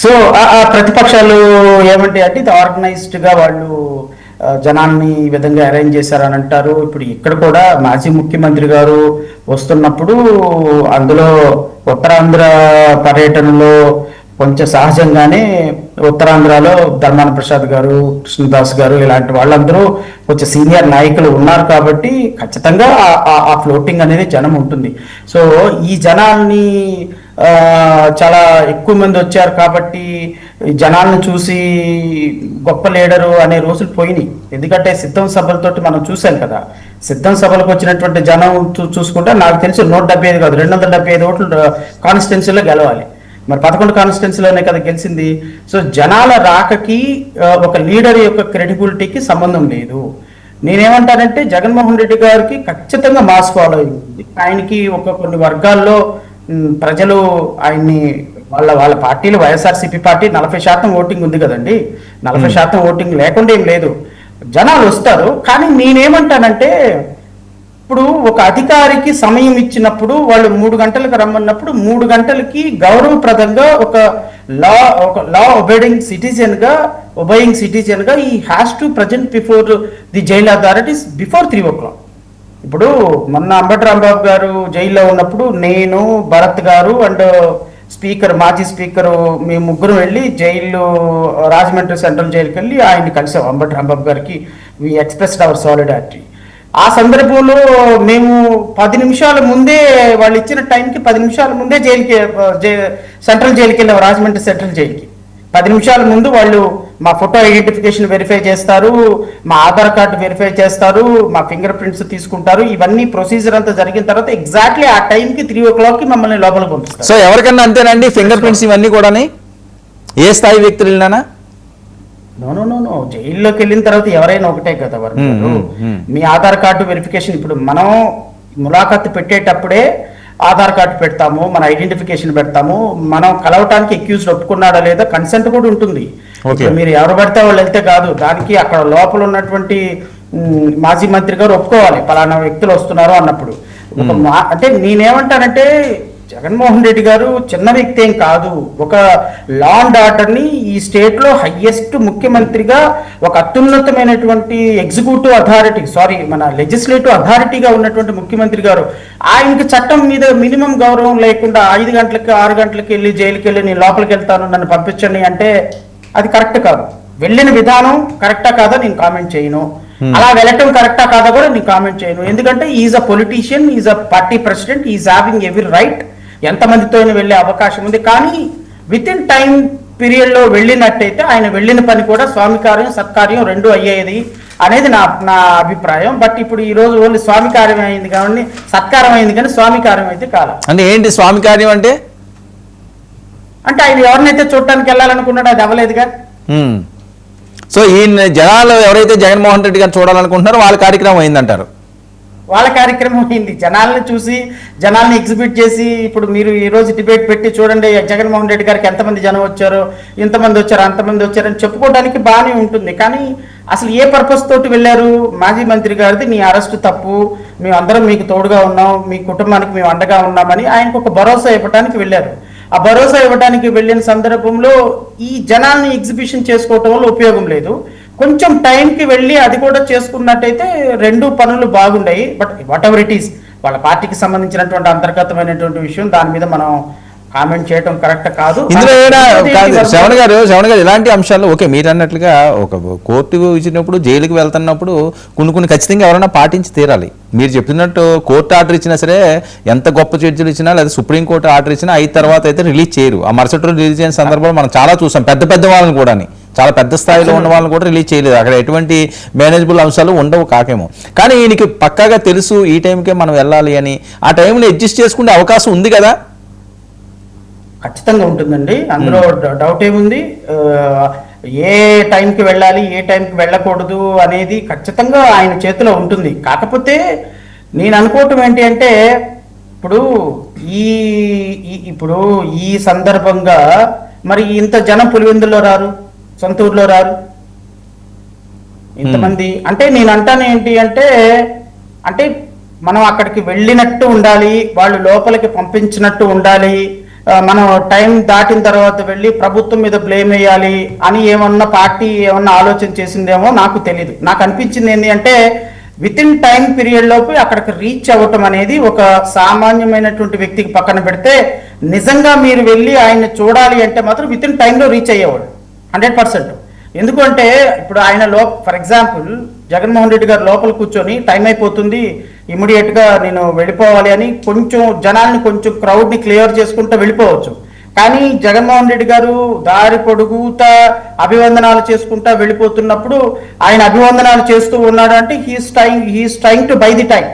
So ఆ ప్రతిపక్షాలు ఏమంటే అంటే ఇది ఆర్గనైజ్డ్గా వాళ్ళు జనాల్ని ఈ విధంగా అరేంజ్ చేశారని అంటారు. ఇప్పుడు ఇక్కడ కూడా మాజీ ముఖ్యమంత్రి గారు వస్తున్నప్పుడు అందులో ఉత్తరాంధ్ర పర్యటనలో కొంచెం సహజంగానే ఉత్తరాంధ్రలో ధర్మాన ప్రసాద్ గారు, కృష్ణదాస్ గారు ఇలాంటి వాళ్ళందరూ కొంచెం సీనియర్ నాయకులు ఉన్నారు కాబట్టి ఖచ్చితంగా ఆ ఫ్లోటింగ్ అనేది జనం ఉంటుంది. సో ఈ జనాల్ని చాలా ఎక్కువ మంది వచ్చారు కాబట్టి జనాలను చూసి గొప్ప లీడరు అనే రోజులు పోయినాయి. ఎందుకంటే సిద్ధం సభలతోటి మనం చూసాం కదా, సిద్ధం సభలకు వచ్చినటువంటి జనం చూసుకుంటే నాకు తెలిసి 175 కాదు 275 ఓట్లు కాన్స్టిట్యున్సీలో గెలవాలి. మరి 11 కాన్స్టిట్యున్సీలోనే కదా గెలిచింది. సో జనాల రాకకి ఒక లీడర్ యొక్క క్రెడిబిలిటీకి సంబంధం లేదు. నేనేమంటానంటే జగన్మోహన్ రెడ్డి గారికి ఖచ్చితంగా మాస్ ఫాలోయింగ్ ఉంది. ఆయనకి కొన్ని వర్గాల్లో ప్రజలు ఆయన్ని వాళ్ళ పార్టీలు వైఎస్ఆర్సీపీ పార్టీ 40% ఓటింగ్ ఉంది కదండి. 40% ఓటింగ్ లేకుండా ఏం లేదు, జనాలు వస్తారు. కానీ నేనేమంటానంటే ఇప్పుడు ఒక అధికారికి సమయం ఇచ్చినప్పుడు వాళ్ళు 3 గంటలకు రమ్మన్నప్పుడు 3 గంటలకి గౌరవప్రదంగా ఒక లా ఒబేయింగ్ సిటిజన్ గా ఈ has to present before the jail authorities before 3 o'clock. ఇప్పుడు మొన్న అంబటి రాంబాబు గారు జైల్లో ఉన్నప్పుడు నేను, భరత్ గారు అండ్ మాజీ స్పీకరు మేము ముగ్గురు వెళ్ళి జైలు రాజమండ్రి సెంట్రల్ జైలుకి వెళ్ళి ఆయన్ని కలిసాం. అంబటి రాంబాబు గారికి వి ఎక్స్ప్రెస్డ్ అవర్ సాలిడారిటీ. ఆ సందర్భంలో మేము 10 నిమిషాల ముందే వాళ్ళు ఇచ్చిన టైంకి 10 నిమిషాల ముందే సెంట్రల్ జైలుకి వెళ్ళాం, రాజమండ్రి సెంట్రల్ జైలుకి. 10 నిమిషాల ముందు వాళ్ళు మా ఫోటో ఐడెంటిఫికేషన్ వెరిఫై చేస్తారు, మా ఆధార్ కార్డు వెరిఫై చేస్తారు, మా ఫింగర్ ప్రింట్స్ తీసుకుంటారు. ఇవన్నీ ప్రొసీజర్ అంతా జరిగిన తర్వాత ఎగ్జాక్ట్లీ ఆ టైంకి 3 o'clock మమ్మల్ని లోపలికి పంపిస్తారు. సో ఎవరికన్నా అంతేనండి ఫింగర్ ప్రింట్స్ ఇవన్నీ కూడా ఏ స్థాయి వ్యక్తులు వెళ్ళినా? నో జైల్లోకి వెళ్ళిన తర్వాత ఎవరైనా ఒకటే కదా వారు. మీ ఆధార్ కార్డు వెరిఫికేషన్ ఇప్పుడు మనం ములాఖాతు పెట్టేటప్పుడే ఆధార్ కార్డు పెడతాము, మన ఐడెంటిఫికేషన్ పెడతాము, మనం కలవటానికి అక్యూజ్డ్ ఒప్పుకున్నాడా లేదా కన్సెంట్ కూడా ఉంటుంది. మీరు ఎవరు పడితే వాళ్ళు వెళ్తే కాదు, దానికి అక్కడ లోపల ఉన్నటువంటి మాజీ మంత్రి గారు ఒప్పుకోవాలి పలానా వ్యక్తులు వస్తున్నారు అన్నప్పుడు. అంటే నేనేమంటానంటే జగన్మోహన్ రెడ్డి గారు చిన్న వ్యక్తి ఏం కాదు. ఒక లా అండ్ ఆర్డర్ని ఈ స్టేట్లో హయ్యెస్ట్ ముఖ్యమంత్రిగా ఒక అత్యున్నతమైనటువంటి ఎగ్జిక్యూటివ్ అథారిటీ మన లెజిస్లేటివ్ అథారిటీగా ఉన్నటువంటి ముఖ్యమంత్రి గారు ఆయనకి చట్టం మీద మినిమం గౌరవం లేకుండా 5 గంటలకి 6 గంటలకి వెళ్ళి జైలుకి వెళ్ళి నేను లోపలికి వెళ్తాను నన్ను పంపించండి అంటే అది కరెక్ట్ కాదు. వెళ్ళిన విధానం కరెక్టా కాదా నేను కామెంట్ చేయను, అలా వెళ్ళటం కరెక్టా కాదా కూడా నేను కామెంట్ చేయను. ఎందుకంటే is a politician, is a party president, is having every right, ఎంతమందితో వెళ్ళే అవకాశం ఉంది. కానీ విత్ ఇన్ టైం పీరియడ్లో వెళ్ళినట్టయితే ఆయన వెళ్ళిన పని కూడా స్వామి కార్యం సత్కార్యం 2 అయ్యేది అనేది నా అభిప్రాయం. బట్ ఇప్పుడు ఈ రోజు ఓన్లీ స్వామి కార్యం అయింది కాబట్టి సత్కారం అయింది కానీ స్వామి కార్యం అయితే కాదు. అంటే ఏంటి స్వామి కార్యం అంటే ఆయన ఎవరినైతే చూడటానికి వెళ్ళాలనుకున్నాడో అది అవ్వలేదుగా. సో ఈ జనాలు ఎవరైతే జగన్మోహన్ రెడ్డి గారు చూడాలనుకుంటున్నారో వాళ్ళ కార్యక్రమం అయిందంటారు? వాళ్ళ కార్యక్రమం అయింది. జనాల్ని చూసి జనాల్ని ఎగ్జిబిట్ చేసి ఇప్పుడు మీరు ఈ రోజు డిబేట్ పెట్టి చూడండి జగన్మోహన్ రెడ్డి గారికి ఎంతమంది జనం వచ్చారో, ఇంతమంది వచ్చారు అంతమంది వచ్చారని చెప్పుకోవడానికి బాగానే ఉంటుంది. కానీ అసలు ఏ పర్పస్ తోటి వెళ్ళారు? మాజీ మంత్రి గారిది నీ అరెస్ట్ తప్పు, మేము అందరం మీకు తోడుగా ఉన్నాం, మీ కుటుంబానికి మేము అండగా ఉన్నామని ఆయనకు ఒక భరోసా ఇవ్వడానికి వెళ్ళారు. ఆ భరోసా ఇవ్వడానికి వెళ్ళిన సందర్భంలో ఈ జనాల్ని ఎగ్జిబిషన్ చేసుకోవటం వల్ల ఉపయోగం లేదు. కొంచెం టైంకి వెళ్ళి అది కూడా చేసుకున్నట్టయితే 2 పనులు బాగుండాయి. But whatever it is వాళ్ళ పార్టీకి సంబంధించినటువంటి అంతర్గతమైనటువంటి విషయం, దాని మీద మనం కామెంట్ చేయడం కరెక్ట్ కాదు. ఇందులో శ్రవణ్ గారు ఇలాంటి అంశాలు ఓకే మీరు అన్నట్లుగా ఒక కోర్టు ఇచ్చినప్పుడు జైలుకి వెళ్తున్నప్పుడు కొన్ని ఖచ్చితంగా ఎవరైనా పాటించి తీరాలి. మీరు చెప్పినట్టు కోర్టు ఆర్డర్ ఇచ్చినా సరే, ఎంత గొప్ప జడ్జిలు ఇచ్చినా లేదా సుప్రీంకోర్టు ఆర్డర్ ఇచ్చినా 5 తర్వాత అయితే రిలీజ్ చేయరు. ఆ మరుసటి రోజు రిలీజ్ అయిన సందర్భాలు మనం చాలా చూసాం. పెద్ద వాళ్ళని కూడా చాలా పెద్ద స్థాయిలో ఉన్న వాళ్ళని కూడా రిలీజ్ చేయలేదు. అక్కడ ఎటువంటి మేనేజబుల్ అంశాలు ఉండవు కాకేమో. కానీ ఈయనకి పక్కాగా తెలుసు ఈ టైంకే మనం వెళ్ళాలి అని, ఆ టైంలో అడ్జస్ట్ చేసుకునే అవకాశం ఉంది కదా? ఖచ్చితంగా ఉంటుందండి, అందులో డౌట్ ఏముంది. ఏ టైంకి వెళ్ళాలి ఏ టైంకి వెళ్ళకూడదు అనేది ఖచ్చితంగా ఆయన చేతిలో ఉంటుంది. కాకపోతే నేను అనుకోవటం ఏంటి అంటే ఇప్పుడు ఈ సందర్భంగా మరి ఇంత జనం పులివెందుల్లో రారు, సొంత ఊర్లో రారు ఇంతమంది. అంటే నేను అంటాను ఏంటి అంటే మనం అక్కడికి వెళ్ళినట్టు ఉండాలి, వాళ్ళు లోపలికి పంపించినట్టు ఉండాలి. మనం టైం దాటిన తర్వాత వెళ్ళి ప్రభుత్వం మీద బ్లేమ్ వేయాలి అని ఏమన్నా పార్టీ ఏమన్నా ఆలోచన చేసిందేమో నాకు తెలియదు. నాకు అనిపించింది ఏంటి అంటే విత్ ఇన్ టైం పీరియడ్ లోపు అక్కడికి రీచ్ అవ్వటం అనేది ఒక సామాన్యమైనటువంటి వ్యక్తికి పక్కన పెడితే, నిజంగా మీరు వెళ్ళి ఆయన్ని చూడాలి అంటే మాత్రం విత్ ఇన్ టైంలో రీచ్ అయ్యేవాడు 100%. ఎందుకంటే ఇప్పుడు ఆయన ఫర్ ఎగ్జాంపుల్ జగన్మోహన్ రెడ్డి గారు లోపల కూర్చొని టైం అయిపోతుంది ఇమీడియట్ గా నేను వెళ్ళిపోవాలి అని కొంచెం జనాల్ని కొంచెం క్రౌడ్ ని క్లియర్ చేసుకుంటూ వెళ్ళిపోవచ్చు. కానీ జగన్మోహన్ రెడ్డి గారు దారి పొడుగుతా అభివందనాలు చేసుకుంటా వెళ్ళిపోతున్నప్పుడు ఆయన అభివందనాలు చేస్తూ ఉన్నాడు అంటే he's trying to buy the time.